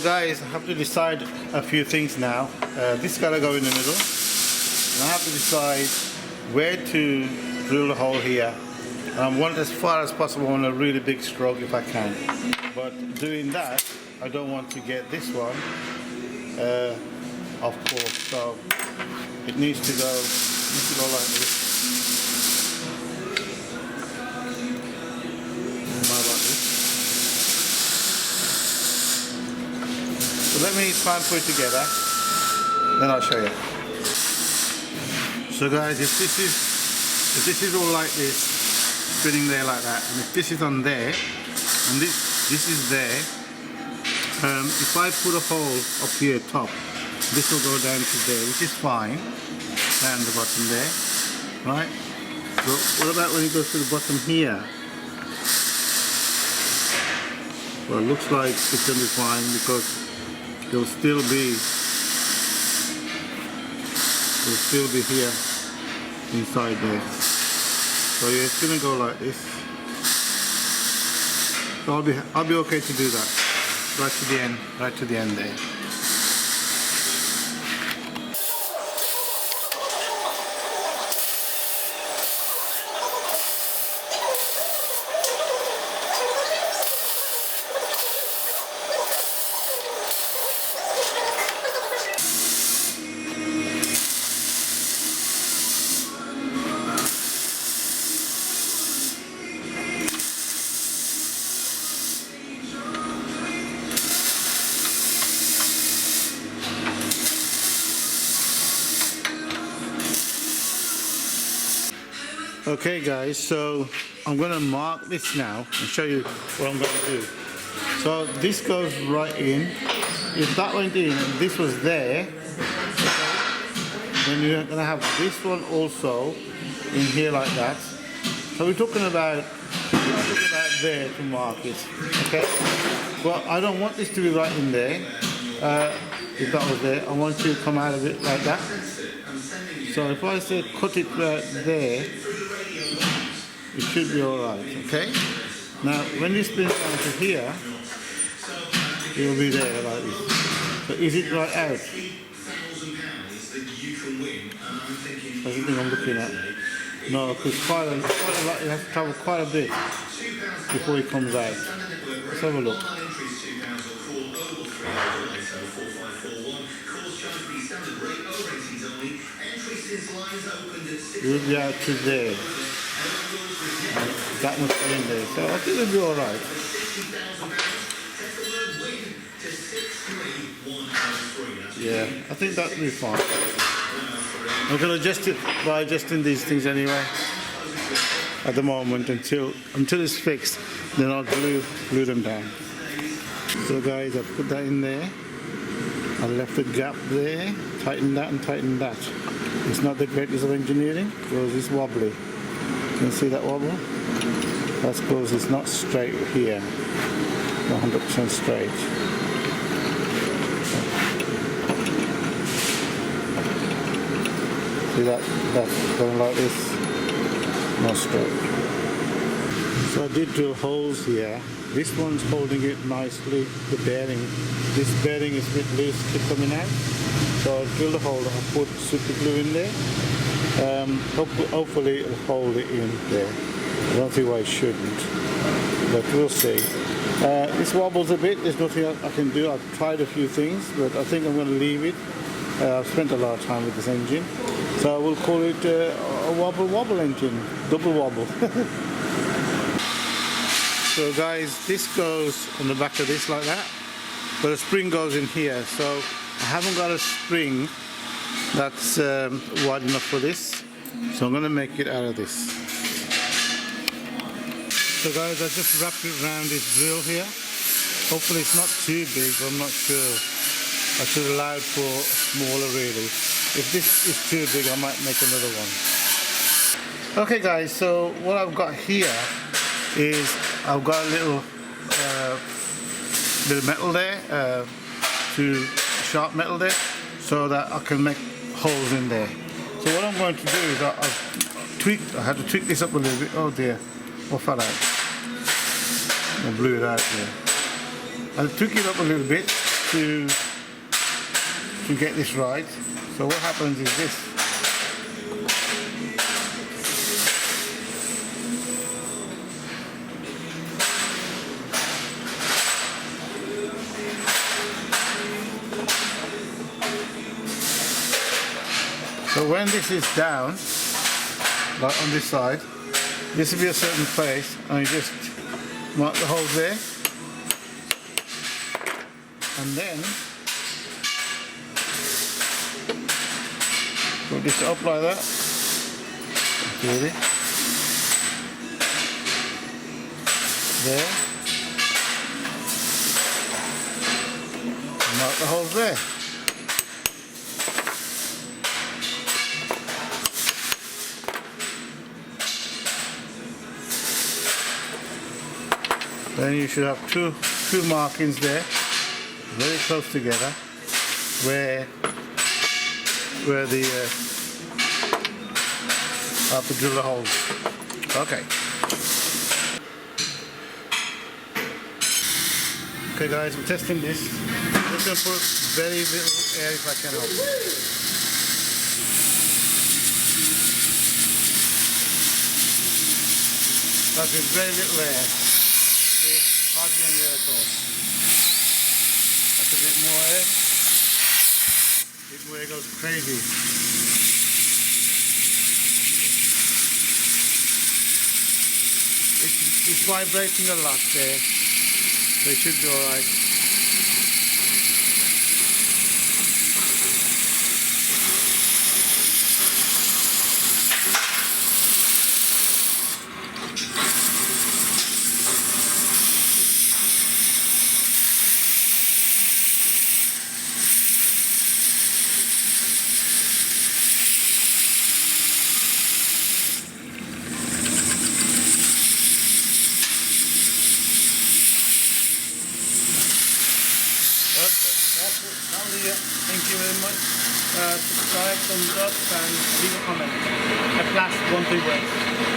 guys, I have to decide a few things now. This gotta go in the middle. And I have to decide where to drill the hole here. And I want as far as possible on a really big stroke if I can. But doing that, I don't want to get this one off course. So it needs to go like this. So let me try and put it together, then I'll show you. So guys, if this is all like this, spinning there like that, and if this is on there, and this is there, if I put a hole up here top, this will go down to there, which is fine, down the bottom there, right? But what about when it goes to the bottom here? Well, it looks like it's going to be fine because they'll still be here inside there. So yeah, it's gonna go like this. So I'll be okay to do that. Right to the end there. Okay guys, so I'm going to mark this now and show you what I'm going to do. So this goes right in. If that went in and this was there, then you're going to have this one also in here like that. So we're talking about there to mark it, okay? But I don't want this to be right in there. If that was there, I want to come out of it like that. So if I say cut it right there, it should be alright, okay? Now, when this spins down to here, it will be there like this. So is it right out? That's the thing I'm looking at. No, because quite a lot, it has to travel quite a bit before it comes out. Let's have a look. It will be out to there. That much in there, so I think it'll be alright. Yeah, I think that'll be fine. I'm going to adjust it by adjusting these things anyway at the moment until it's fixed, then I'll glue them down. So guys, I put that in there. I left a gap there, tighten that and tighten that. It's not the greatest of engineering because it's wobbly. You can see that wobble? That's because it's not straight here, 100% straight. See that's going like this, not straight. So I did drill holes here. This one's holding it nicely, the bearing. This bearing is a bit loose, keep coming out. So I'll drill the hole, I'll put super glue in there. Hopefully it'll hold it in there. I don't see why it shouldn't, but we'll see. This wobbles a bit, there's nothing I can do. I've tried a few things, but I think I'm going to leave it. I've spent a lot of time with this engine, so I will call it a wobble engine, double wobble. So guys, this goes on the back of this like that, but the spring goes in here, so I haven't got a spring that's wide enough for this, so I'm going to make it out of this. So guys, I just wrapped it around this drill here. Hopefully it's not too big, I'm not sure. I should have allowed for smaller really. If this is too big, I might make another one. Okay guys, so what I've got here is I've got a little bit of metal there, sharp metal there, so that I can make holes in there. So what I'm going to do is I had to tweak this up a little bit. Oh dear, what fell out? I blew it out there. I'll tweak it up a little bit to get this right. So what happens is this. So when this is down, like on this side, this will be a certain place, and you just mark the hole there, and then put this up like that, really, there, and mark the holes there. Then you should have two markings there, very close together, where the have to drill the holes. Okay. Okay guys, we're testing this. I'm just going to put very little air if I can help. That's with very little air. Hardly any air at all. That's a bit more air. A bit more air goes crazy. It's vibrating a lot there, so it should be alright. Thank you very much. Subscribe, thumbs up, and leave a comment. At last, one thing works.